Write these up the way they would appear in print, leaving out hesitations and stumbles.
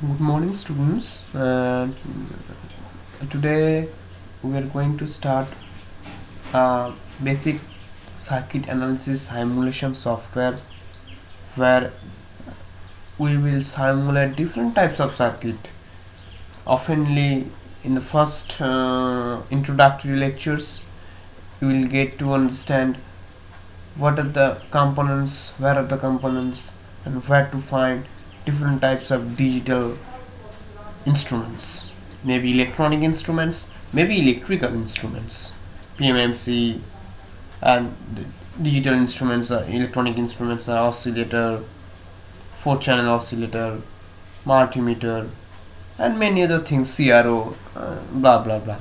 Good morning, students. Today we are going to start basic circuit analysis simulation software where we will simulate different types of circuit. Oftenly, in the first introductory lectures, you will get to understand what are the components, where are the components, and where to find different types of digital instruments, maybe electronic instruments, maybe electrical instruments, PMMC, and the digital instruments, electronic instruments are oscillator, 4-channel oscillator, multimeter, and many other things, CRO, blah blah blah.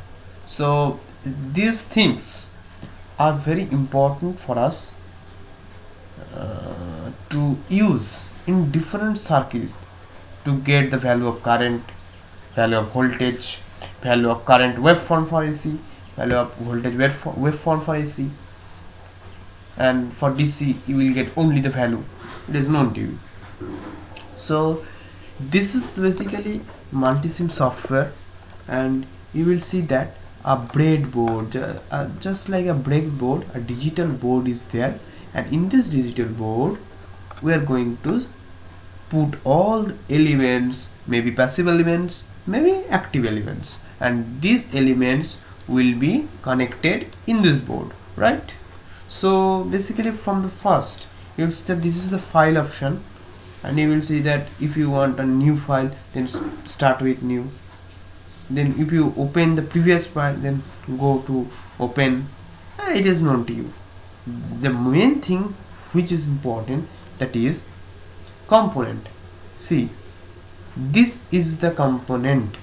So these things are very important for us to use in different circuits to get the value of current, value of voltage, value of current waveform for AC, value of voltage waveform for AC, and for DC you will get only the value it is known to you. So this is basically multisim software, and you will see that a breadboard, just like a breadboard, a digital board is there, and in this digital board we are going to put all the elements, maybe passive elements, maybe active elements, and these elements will be connected in this board, right? So basically from the first you will see that this is the file option, and you will see that if you want a new file, then start with new. Then if you open the previous file, then go to open. It is known to you. The main thing which is important, that is component. See, this is the component.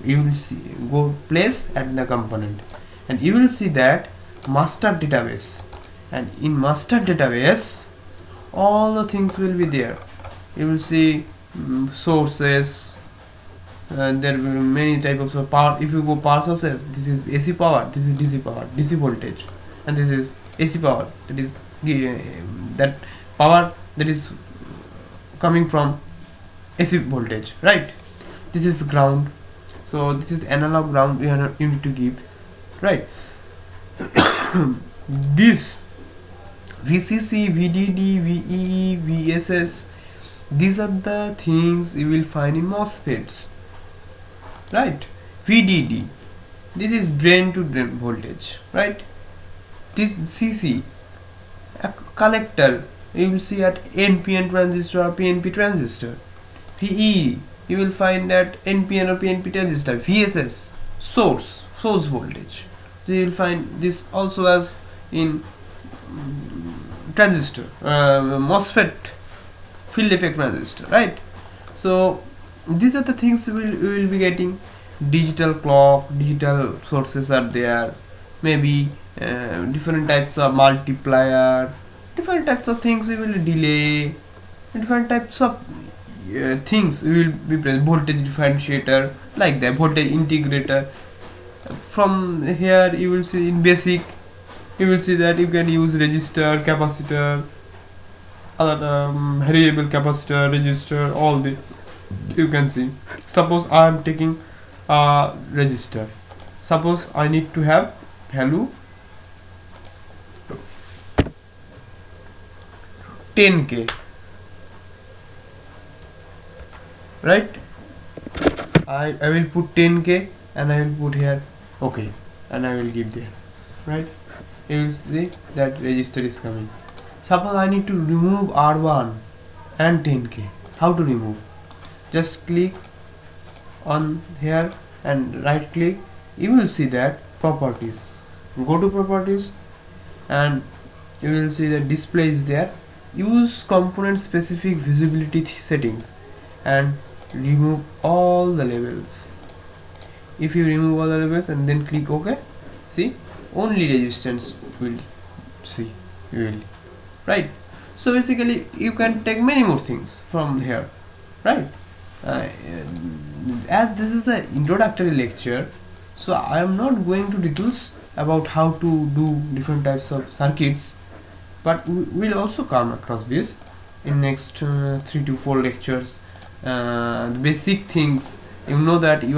You will see, go place at the component, and you will see that master database, and in master database all the things will be there. You will see sources, and there will be many types of power. If you go power sources, this is AC power, this is DC power, DC voltage, and this is AC power, that is that power that is coming from AC voltage, right? This is ground, so this is analog ground you need to give, right? This VCC, VDD, VEE, VSS, these are the things you will find in MOSFETs, right? VDD, this is drain to drain voltage, right? This CC, a collector, you will see at NPN transistor or PNP transistor. VEE, you will find that NPN or PNP transistor. VSS, source voltage, so you will find this also as in transistor, MOSFET, field effect transistor, right? So these are the things we will be getting. Digital clock, digital sources are there, maybe different types of multiplier, different types of things we will delay, different types of things we will be present, voltage differentiator, like that, voltage integrator. From here you will see in basic, you will see that you can use resistor, capacitor, other variable capacitor, resistor, all the you can see. Suppose I am taking a resistor, suppose I need to have value 10k, right? I will put 10k and I will put here okay, and I will give there, right? You will see that register is coming. Suppose I need to remove R1 and 10k. How to remove? Just click on here and right click. You will see that properties. Go to properties and you will see the display is there. Use component specific visibility settings and remove all the labels. If you remove all the labels and then click OK, see, only resistance will see, you will, right? So basically you can take many more things from here, right? As this is an introductory lecture, so I am not going to details about how to do different types of circuits, but we will also come across this in next 3 to 4 lectures. the basic things. You know that you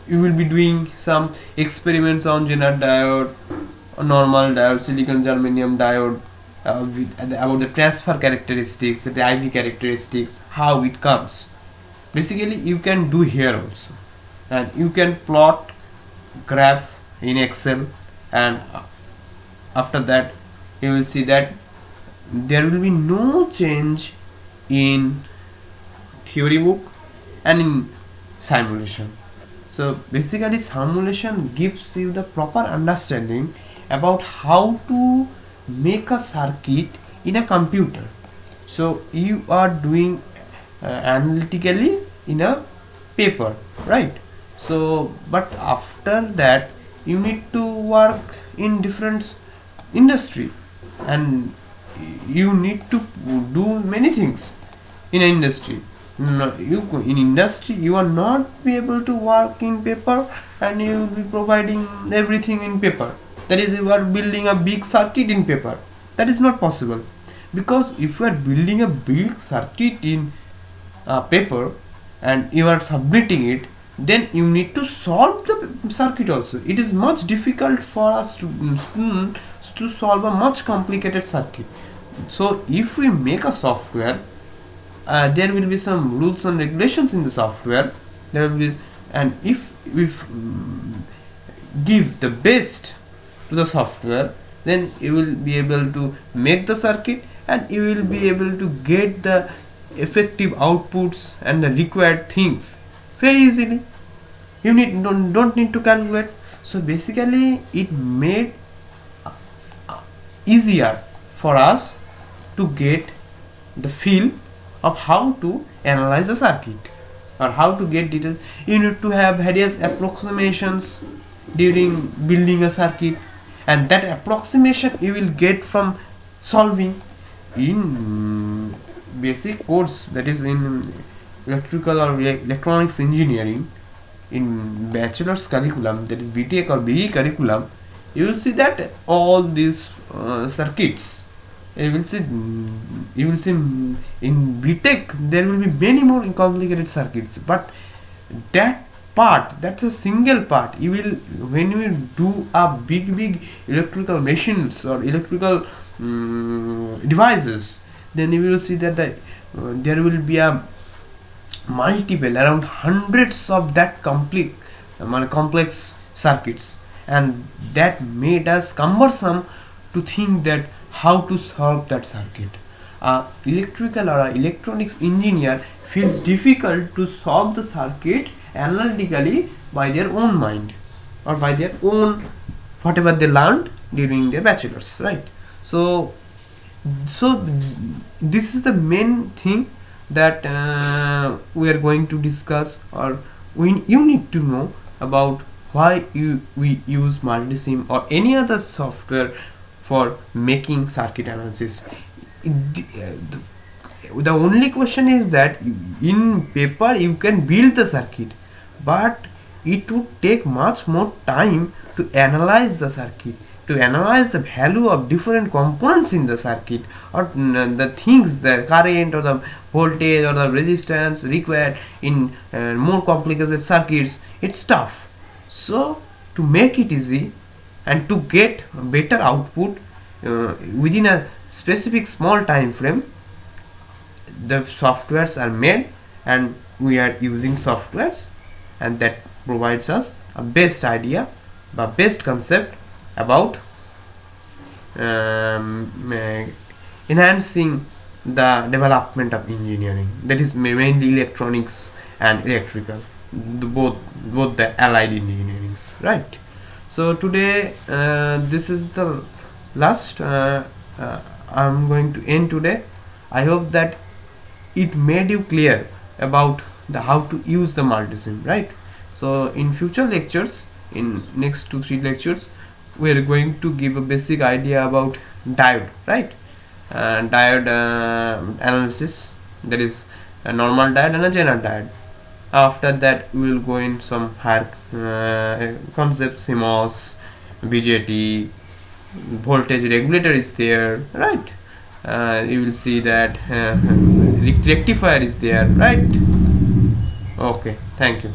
will be doing some experiments on Zener diode, normal diode, silicon germanium diode, about the transfer characteristics, the IV characteristics, how it comes. Basically, you can do here also, and you can plot graph in Excel, and after that you will see that there will be no change in theory book and in simulation. So basically simulation gives you the proper understanding about how to make a circuit in a computer. So you are doing analytically in a paper, right? So but after that you need to work in different industry, and you need to do many things in an industry. In industry you are not be able to work in paper, and you will be providing everything in paper. That is, you are building a big circuit in paper. That is not possible, because if you are building a big circuit in paper and you are submitting it, then you need to solve the circuit also. It is much difficult for us to solve a much complicated circuit. So if we make a software, there will be some rules and regulations in the software. There will be, and if we give the best to the software, then you will be able to make the circuit, and you will be able to get the effective outputs and the required things very easily. You don't need to calculate. So basically it made easier for us to get the feel of how to analyze the circuit, or how to get details. You need to have various approximations during building a circuit, and that approximation you will get from solving in basic course, that is in electrical or electronics engineering, in bachelor's curriculum, that is BTech or BE curriculum. You will see that all these circuits, you will see in BTech there will be many more complicated circuits, but that part, that's a single part. You will, when you do a big electrical machines or electrical devices, then you will see that there will be a multiple, around hundreds of that complete complex circuits, and that made us cumbersome to think that how to solve that circuit. Electrical or electronics engineer feels difficult to solve the circuit analytically by their own mind, or by their own whatever they learned during their bachelor's, right? So this is the main thing that we are going to discuss, or you need to know about why we use multisim or any other software for making circuit analysis. The only question is that in paper you can build the circuit, but it would take much more time to analyze the circuit, to analyze the value of different components in the circuit, or the things, the current or the voltage or the resistance required in more complicated circuits. It's tough. So to make it easy and to get better output within a specific small time frame, the softwares are made, and we are using softwares, and that provides us a best idea, the best concept about enhancing the development of engineering, that is mainly electronics and electrical, both the allied engineerings, right? So today this is the last I'm going to end today. I hope that it made you clear about the how to use the multisim, right? So in future lectures, in next 2-3 lectures, we are going to give a basic idea about diode, right? Diode analysis, that is a normal diode and a Zener diode. After that we will go in some higher concepts, CMOS, BJT, voltage regulator is there, right? You will see that rectifier is there, right? Okay, thank you.